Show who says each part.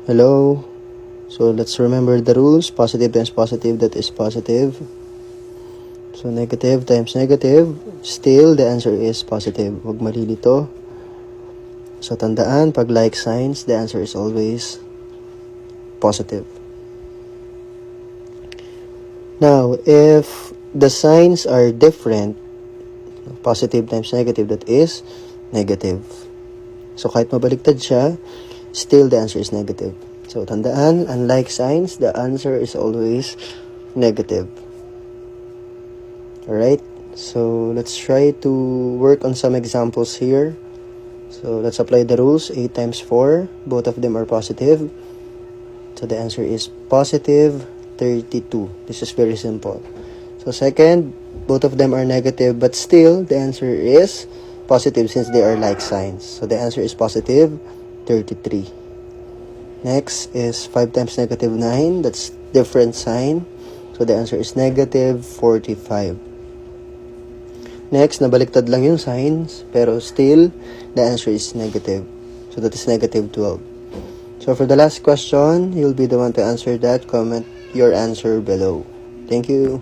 Speaker 1: Hello. So let's remember the rules. Positive times positive, that is positive. So negative times negative, still the answer is positive. Huwag malilito. So tandaan, pag like signs, the answer is always positive. Now, if the signs are different, positive times negative, that is negative. So kahit mabaliktad siya, still the answer is negative. So tandaan, unlike signs, the answer is always negative. Alright, so let's try to work on some examples here. So let's apply the rules. 8 times 4, both of them are positive. So the answer is positive 32. This is very simple. So second, both of them are negative, but still the answer is positive since they are like signs. So the answer is positive 33. Next is 5 times negative 9. That's different sign. So the answer is negative 45. Next, nabaliktad lang yung signs, pero still, the answer is negative. So that is negative 12. So for the last question, you'll be the one to answer that. Comment your answer below. Thank you.